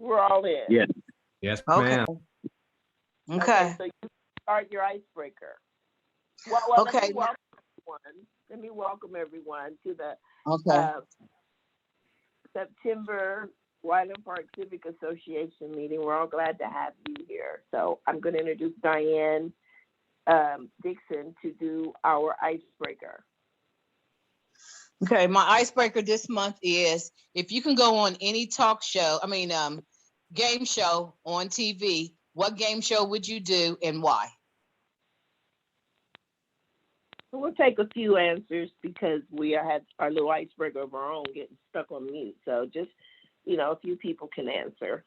We're all in. Yes. Yes, Okay. ma'am. Okay. So you start your icebreaker. Well, Okay. let me welcome everyone to the Okay. September Wyland Park Civic Association meeting. We're all glad to have you here. So I'm going to introduce Diane Dixon to do our icebreaker. Okay, my icebreaker this month is if you can go on any game show on TV, what game show would you do and why? So we'll take a few answers because we had our little icebreaker of our own getting stuck on mute. So just, a few people can answer.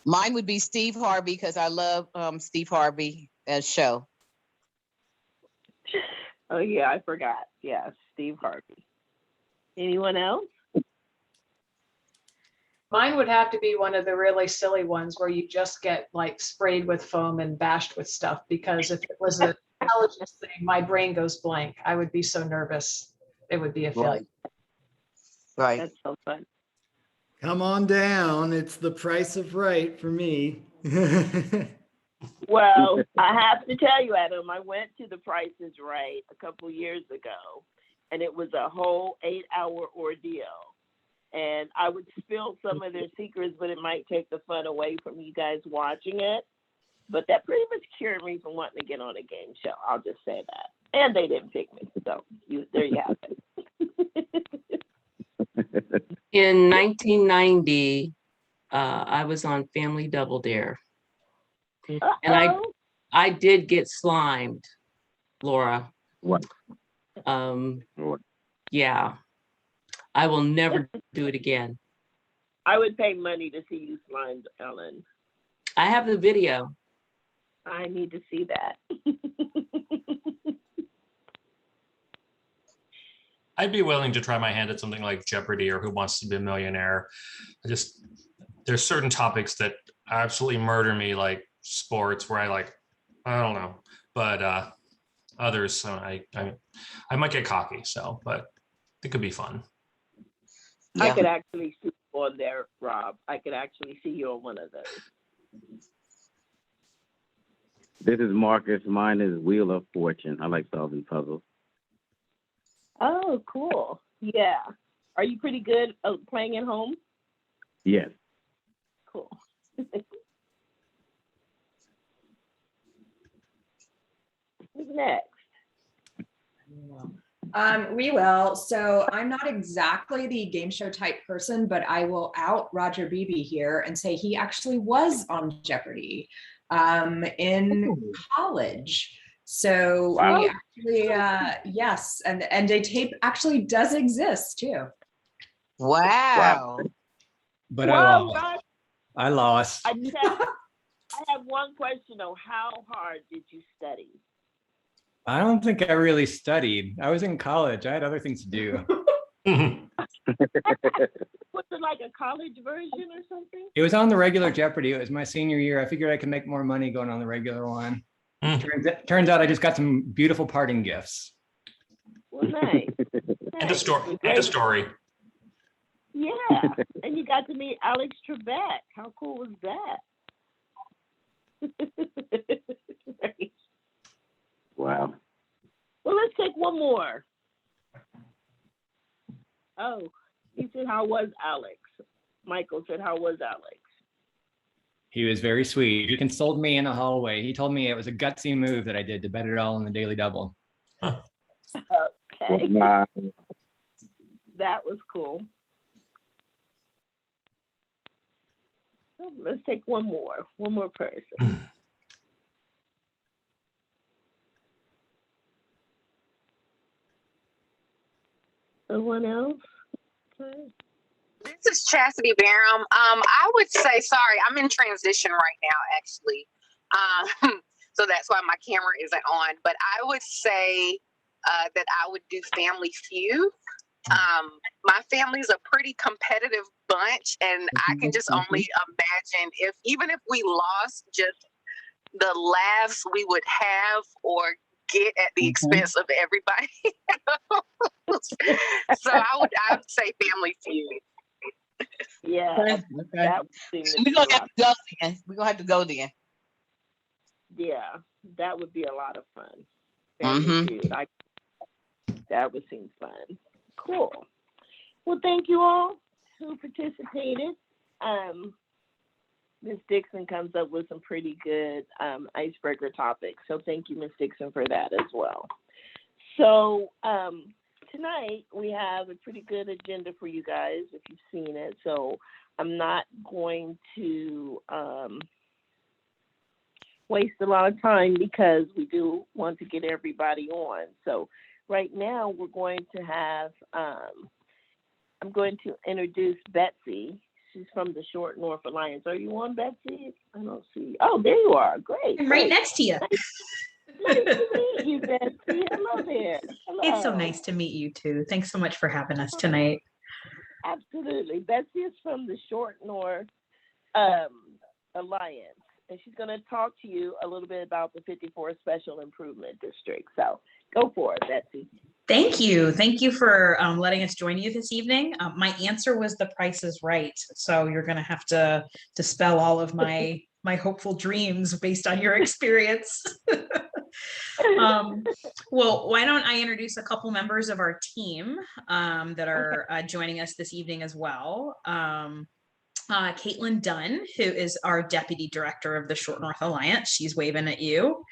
Mine would be Steve Harvey because I love Steve Harvey as show. Oh yeah, I forgot. Yeah, Steve Harvey. Anyone else? Mine would have to be one of the really silly ones where you just get like sprayed with foam and bashed with stuff, because if it was an intelligence thing, my brain goes blank. I would be so nervous. It would be a failure. Right. That's so fun. Come on down. It's the price of right for me. Well, I have to tell you, Adam, I went to The Price is Right a couple years ago, and it was a whole 8-hour ordeal. And I would spill some of their secrets, but it might take the fun away from you guys watching it. But that pretty much cured me from wanting to get on a game show. I'll just say that. And they didn't pick me, so there you have it. In 1990, I was on Family Double Dare. And I did get slimed, Laura. What? Yeah. I will never do it again. I would pay money to see you slimed, Ellen. I have the video. I need to see that. I'd be willing to try my hand at something like Jeopardy or Who Wants to Be a Millionaire. There's certain topics that absolutely murder me, like sports, where I don't know, but others, I might get cocky. So, but it could be fun. Yeah. I could actually see you on there, Rob. I could actually see you on one of those. This is Marcus. Mine is Wheel of Fortune. I like solving puzzles. Oh, cool. Yeah. Are you pretty good playing at home? Yes. Cool. Who's next? We will. So I'm not exactly the game show type person, but I will out Roger Beebe here and say he actually was on Jeopardy in college. So Wow. we actually, yes, and a tape actually does exist too. Wow. But Well, Rob, I lost. I have one question though. How hard did you study? I don't think I really studied. I was in college. I had other things to do. Was it like a college version or something? It was on the regular Jeopardy. It was my senior year. I figured I could make more money going on the regular one. Turns out I just got some beautiful parting gifts. Well, nice. And a story. Yeah, and you got to meet Alex Trebek. How cool was that? Right. Wow. Well, let's take one more. Oh, he said, how was Alex? Michael said, how was Alex? He was very sweet. He consoled me in the hallway. He told me it was a gutsy move that I did to bet it all on the Daily Double. Okay. Wow. That was cool. So let's take one more person. Someone else? Okay. This is Chastity Barham. I would say, sorry, I'm in transition right now, actually. So that's why my camera isn't on. But I would say that I would do Family Feud. My family's a pretty competitive bunch, and I can just only imagine even if we lost, just the laughs we would have or get at the expense of everybody. So I would say Family Feud. Yeah, Okay. that would seem to We're be gonna a have lot. to go then. We're gonna have to go then. Yeah, that would be a lot of fun. Mhm. Family feud. That would seem fun. Cool. Well, thank you all who participated. Ms. Dixon comes up with some pretty good icebreaker topics. So thank you, Ms. Dixon, for that as well. So tonight we have a pretty good agenda for you guys if you've seen it. So I'm not going to waste a lot of time because we do want to get everybody on. So right now we're going to have, I'm going to introduce Betsy. She's from the Short North Alliance. Are you on, Betsy? I don't see. Oh, there you are. Great. I'm right great. next to you. Nice to meet you, Betsy. Hello there. Hello. It's so nice to meet you too. Thanks so much for having us tonight. Absolutely. Betsy is from the Short North Alliance, and she's going to talk to you a little bit about the 54 Special Improvement District. So go for it, Betsy. Thank you. Thank you for letting us join you this evening. My answer was The Price is Right. So you're going to have to dispel all of my hopeful dreams based on your experience. Well, why don't I introduce a couple members of our team that are joining us this evening as well. Caitlin Dunn, who is our Deputy Director of the Short North Alliance. She's waving at you.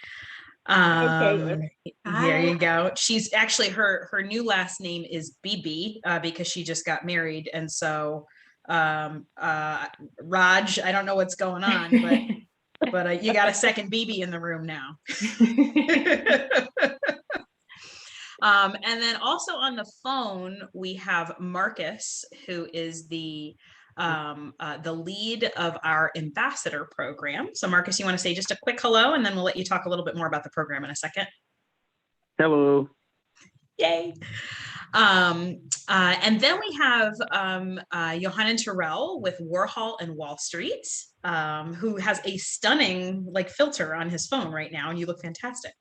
There you go. She's actually, her new last name is Bibi because she just got married. And so Raj, I don't know what's going on, but you got a second Bibi in the room now. And then also on the phone, we have Marcus, who is the lead of our ambassador program. So Marcus, you want to say just a quick hello, and then we'll let you talk a little bit more about the program in a second. Hello. Yay. And then we have Johanna Terrell with Warhol and Wall Street, who has a stunning filter on his phone right now, and you look fantastic.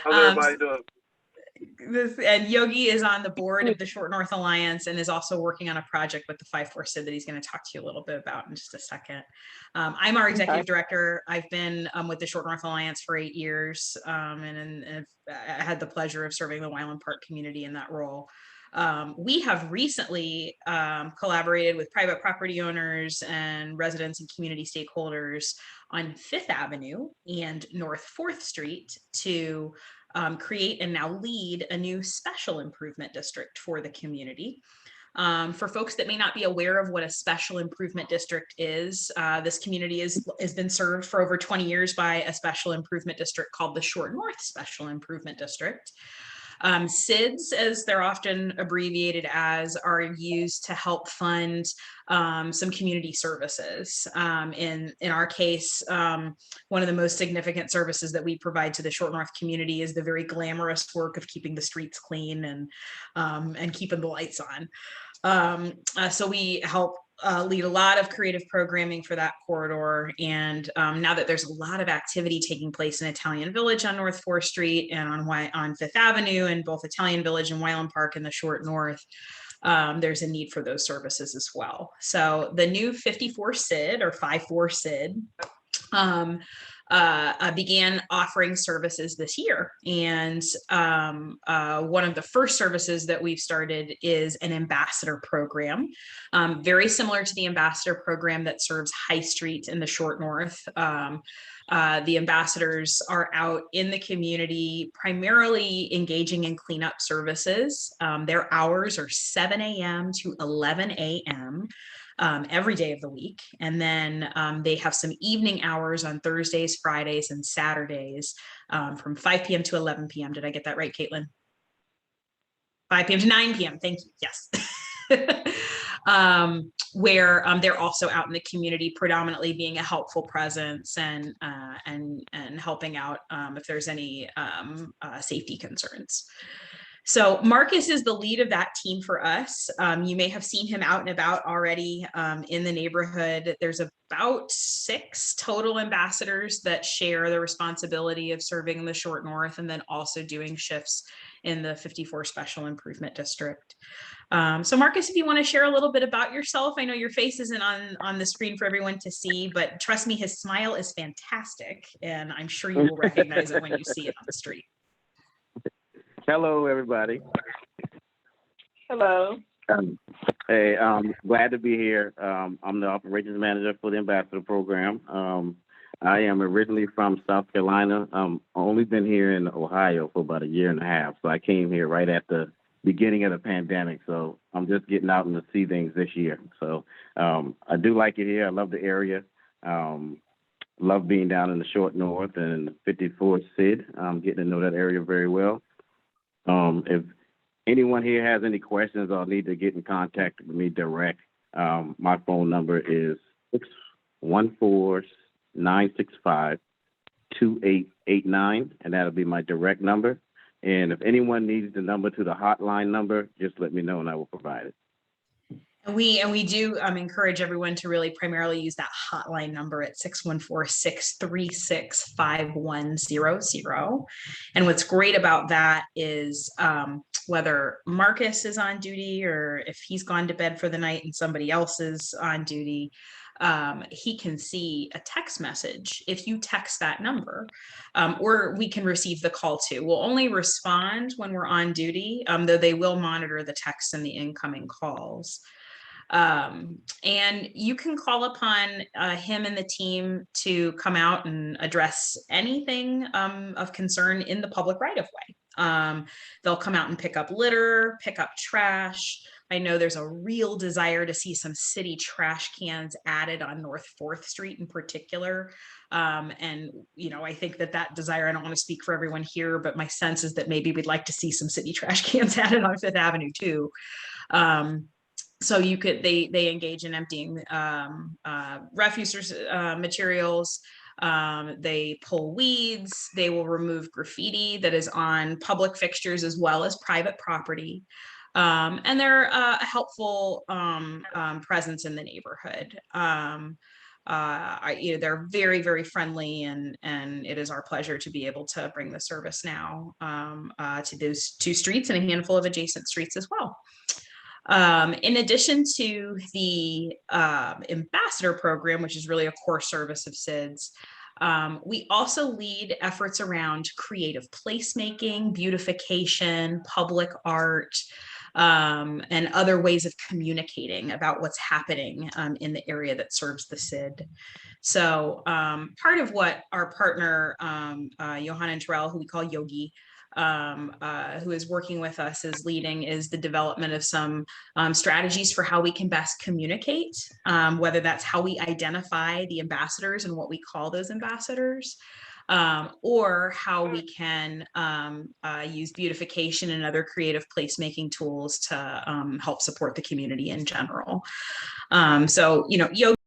How's everybody doing? And Yogi is on the board of the Short North Alliance and is also working on a project with the 5-4 SID that he's going to talk to you a little bit about in just a second. I'm our executive director. I've been with the Short North Alliance for 8 years, and I had the pleasure of serving the Wyland Park community in that role. We have recently collaborated with private property owners and residents and community stakeholders on 5th Avenue and North 4th Street to create and now lead a new special improvement district for the community. For folks that may not be aware of what a special improvement district is, this community has been served for over 20 years by a special improvement district called the Short North Special Improvement District. SIDs, as they're often abbreviated as, are used to help fund some community services. In our case, one of the most significant services that we provide to the Short North community is the very glamorous work of keeping the streets clean and keeping the lights on. So we help lead a lot of creative programming for that corridor. And now that there's a lot of activity taking place in Italian Village on North 4th Street and on 5th Avenue, and both Italian Village and Wyland Park in the Short North, there's a need for those services as well. So the new 54 SID or 5-4 SID began offering services this year. And one of the first services that we've started is an ambassador program, very similar to the ambassador program that serves High Street in the Short North. The ambassadors are out in the community, primarily engaging in cleanup services. Their hours are 7 a.m. to 11 a.m. Every day of the week. And then they have some evening hours on Thursdays, Fridays, and Saturdays from 5 p.m. to 11 p.m. Did I get that right, Caitlin? 5 p.m. to 9 p.m. Thank you. Yes. Where they're also out in the community, predominantly being a helpful presence and helping out if there's any safety concerns. So Marcus is the lead of that team for us. You may have seen him out and about already in the neighborhood. There's about 6 total ambassadors that share the responsibility of serving the Short North and then also doing shifts in the 54 Special Improvement District. So Marcus, if you want to share a little bit about yourself, I know your face isn't on the screen for everyone to see, but trust me, his smile is fantastic, and I'm sure you will recognize it when you see it on the street. Hello, everybody. Hello. Hey, glad to be here. I'm the operations manager for the ambassador program. I am originally from South Carolina. Only been here in Ohio for about a year and a half. So I came here right at the beginning of the pandemic. So I'm just getting out and to see things this year. So I do like it here. I love the area. Love being down in the short north and 54 SID. I'm getting to know that area very well. If anyone here has any questions or need to get in contact with me direct, my phone number is 614-965-2889, and that'll be my direct number. And if anyone needs the number to the hotline number, just let me know and I will provide it. And we do encourage everyone to really primarily use that hotline number at 614-636-5100. And what's great about that is whether Marcus is on duty or if he's gone to bed for the night and somebody else is on duty, he can see a text message if you text that number, or we can receive the call too. We'll only respond when we're on duty, though they will monitor the texts and the incoming calls. And you can call upon him and the team to come out and address anything of concern in the public right of way. They'll come out and pick up litter, pick up trash. I know there's a real desire to see some city trash cans added on North 4th Street in particular. And, you know, I think that desire, I don't want to speak for everyone here, but my sense is that maybe we'd like to see some city trash cans added on 5th Avenue too. So you could, they engage in emptying refuse materials. They pull weeds. They will remove graffiti that is on public fixtures as well as private property. And they're a helpful presence in the neighborhood. They're very, very friendly, and it is our pleasure to be able to bring the service now to those 2 streets and a handful of adjacent streets as well. In addition to the ambassador program, which is really a core service of SIDS, we also lead efforts around creative placemaking, beautification, public art, and other ways of communicating about what's happening in the area that serves the SID. So part of what our partner, Johanna Terrell, who we call Yogi, who is working with us is leading, is the development of some strategies for how we can best communicate, whether that's how we identify the ambassadors and what we call those ambassadors, or how we can use beautification and other creative placemaking tools to help support the community in general. So, you know, Yogi